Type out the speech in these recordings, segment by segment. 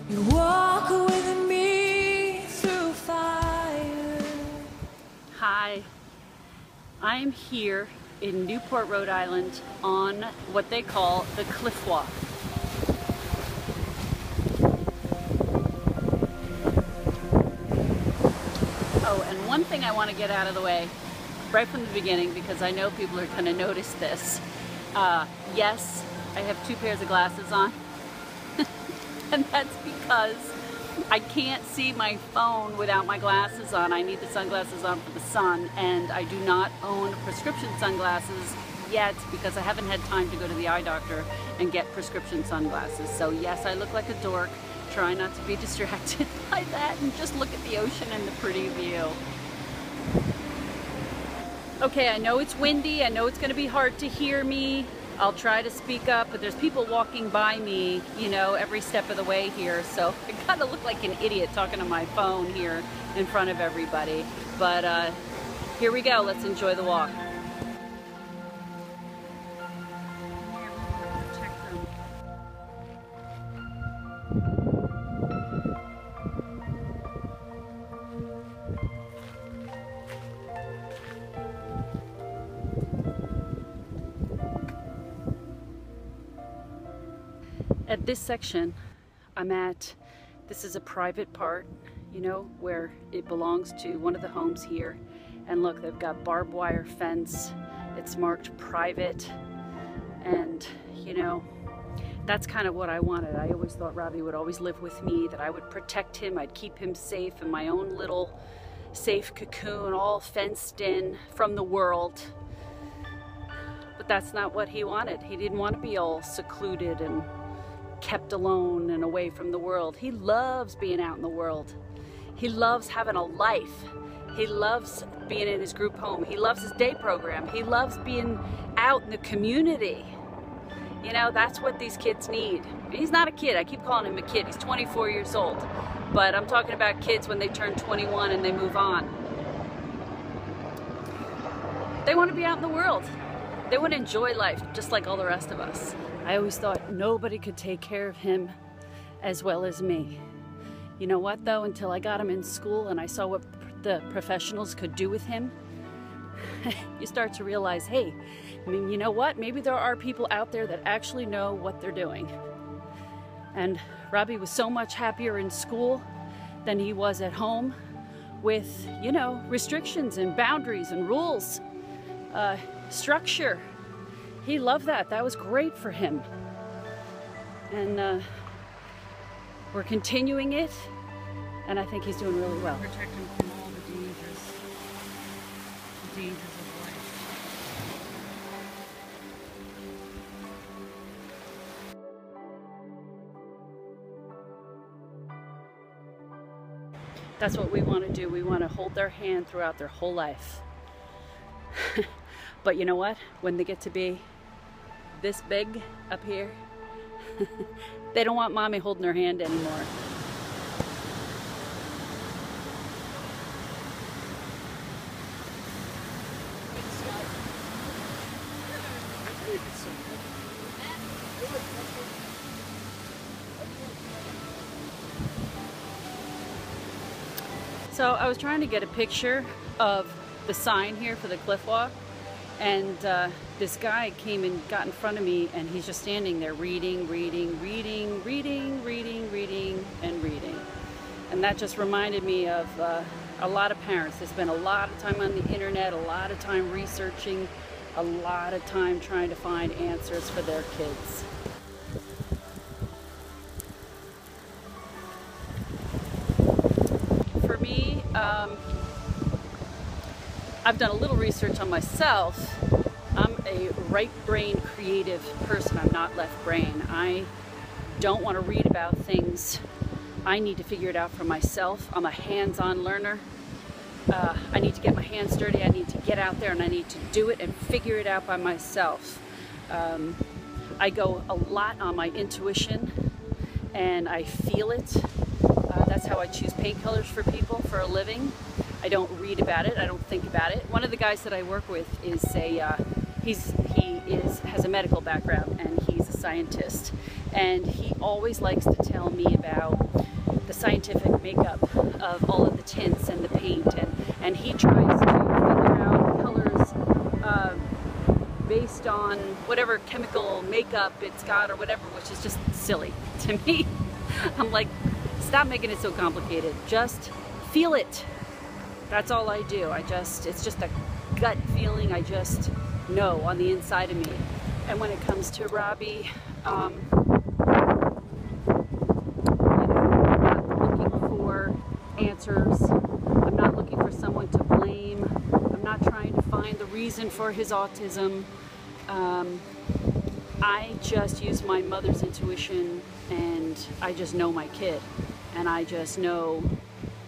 You walk with me through fire. Hi, I'm here in Newport, Rhode Island on what they call the Cliff Walk. Oh, and one thing I want to get out of the way right from the beginning, because I know people are going to notice this. Yes, I have 2 pairs of glasses on, and that's because I can't see my phone without my glasses on. I need the sunglasses on for the sun, and I do not own prescription sunglasses yet because I haven't had time to go to the eye doctor and get prescription sunglasses. So yes, I look like a dork. Try not to be distracted by that and just look at the ocean and the pretty view. Okay, I know it's windy. I know it's going to be hard to hear me. I'll try to speak up, but there's people walking by me, you know, every step of the way here. So I kind of look like an idiot talking to my phone here in front of everybody. But here we go. Let's enjoy the walk. At this section I'm at, this is a private part, you know, where it belongs to one of the homes here. And look, they've got barbed wire fence. It's marked private. And, you know, that's kind of what I wanted. I always thought Robbie would always live with me, that I would protect him, I'd keep him safe in my own little safe cocoon, all fenced in from the world. But that's not what he wanted. He didn't want to be all secluded and kept alone and away from the world. He loves being out in the world. He loves having a life. He loves being in his group home. He loves his day program. He loves being out in the community. You know, that's what these kids need. He's not a kid. I keep calling him a kid. He's 24 years old. But I'm talking about kids when they turn 21 and they move on. They want to be out in the world. They want to enjoy life just like all the rest of us. I always thought nobody could take care of him as well as me. You know what though, until I got him in school and I saw what the professionals could do with him, you start to realize, hey, I mean, you know what? Maybe there are people out there that actually know what they're doing. And Robbie was so much happier in school than he was at home with, you know, restrictions and boundaries and rules, structure. He loved that. That was great for him. And we're continuing it, and I think he's doing really well. Protect him from all the dangers of life. That's what we want to do. We want to hold their hand throughout their whole life. But you know what? When they get to be this big up here, they don't want mommy holding their hand anymore. So I was trying to get a picture of the sign here for the cliff walk, and this guy came and got in front of me, and he's just standing there reading, and reading. And that just reminded me of a lot of parents. They spend a lot of time on the internet, a lot of time researching, a lot of time trying to find answers for their kids. For me, I've done a little research on myself. I'm a right brain creative person. I'm not left brain. I don't want to read about things. I need to figure it out for myself. I'm a hands-on learner. I need to get my hands dirty. I need to get out there and I need to do it and figure it out by myself. I go a lot on my intuition and I feel it. That's how I choose paint colors for people for a living. I don't read about it. I don't think about it. One of the guys that I work with is has a medical background, and he's a scientist. And he always likes to tell me about the scientific makeup of all of the tints and the paint, and he tries to figure out colors based on whatever chemical makeup it's got or whatever, which is just silly to me. I'm like, stop making it so complicated. Just feel it. That's all I do. It's just a gut feeling. I just know on the inside of me. And when it comes to Robbie, I'm not looking for answers. I'm not looking for someone to blame. I'm not trying to find the reason for his autism. I just use my mother's intuition, and I just know my kid, and I just know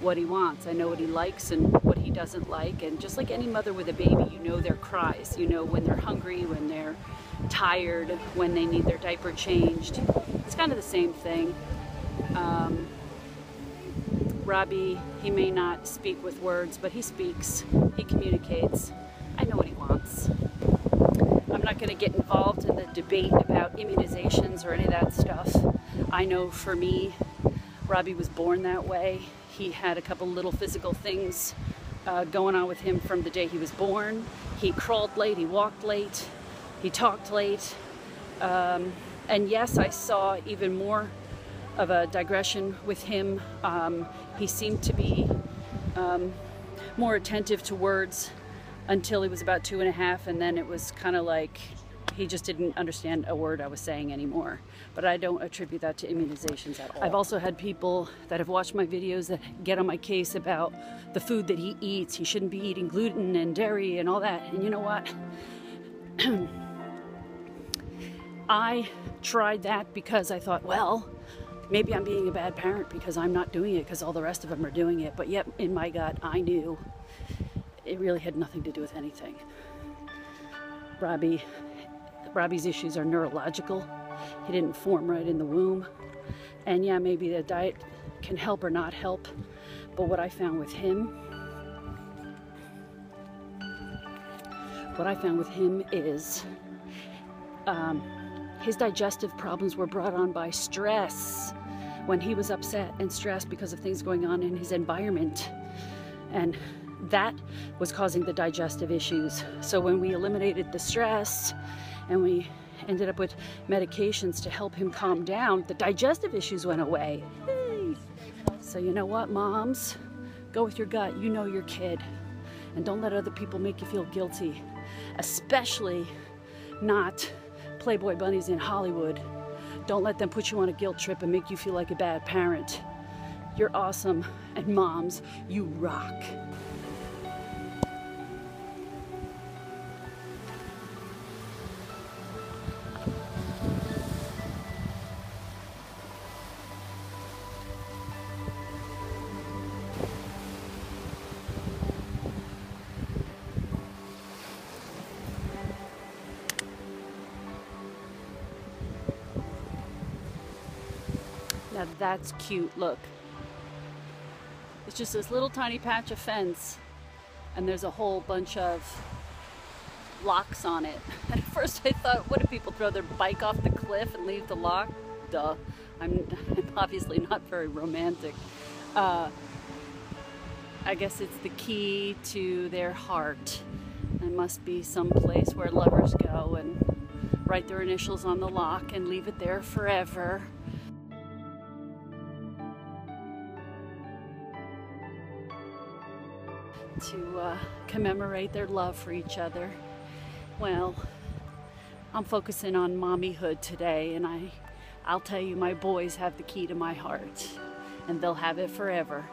what he wants. I know what he likes and what he doesn't like, and just like any mother with a baby, you know their cries. You know when they're hungry, when they're tired, when they need their diaper changed. It's kind of the same thing. Robbie, he may not speak with words, but he speaks, he communicates. I know what he wants. I'm not going to get involved in the debate about immunizations or any of that stuff. I know for me, Robbie was born that way. He had a couple little physical things going on with him from the day he was born. He crawled late, he walked late, he talked late. And yes, I saw even more of a digression with him. He seemed to be more attentive to words until he was about 2.5, and then it was kind of like he just didn't understand a word I was saying anymore. But I don't attribute that to immunizations at all. I've also had people that have watched my videos that get on my case about the food that he eats. He shouldn't be eating gluten and dairy and all that. And you know what? I tried that because I thought, well, maybe I'm being a bad parent because I'm not doing it because all the rest of them are doing it. But yet in my gut, I knew it really had nothing to do with anything. Robbie's issues are neurological. He didn't form right in the womb. And yeah, maybe the diet can help or not help. But what I found with him is his digestive problems were brought on by stress. When he was upset and stressed because of things going on in his environment. And that was causing the digestive issues. So when we eliminated the stress and we ended up with medications to help him calm down, the digestive issues went away. Hey. So you know what, moms? Go with your gut. You know your kid. And don't let other people make you feel guilty. Especially not Playboy bunnies in Hollywood. Don't let them put you on a guilt trip and make you feel like a bad parent. You're awesome. And moms, you rock. Now that's cute, look. It's just this little tiny patch of fence and there's a whole bunch of locks on it. And at first I thought, what do people throw their bike off the cliff and leave the lock? Duh. I'm obviously not very romantic. I guess it's the key to their heart. There must be some place where lovers go and write their initials on the lock and leave it there forever. To commemorate their love for each other. Well, I'm focusing on mommyhood today, and I'll tell you, my boys have the key to my heart, and they'll have it forever.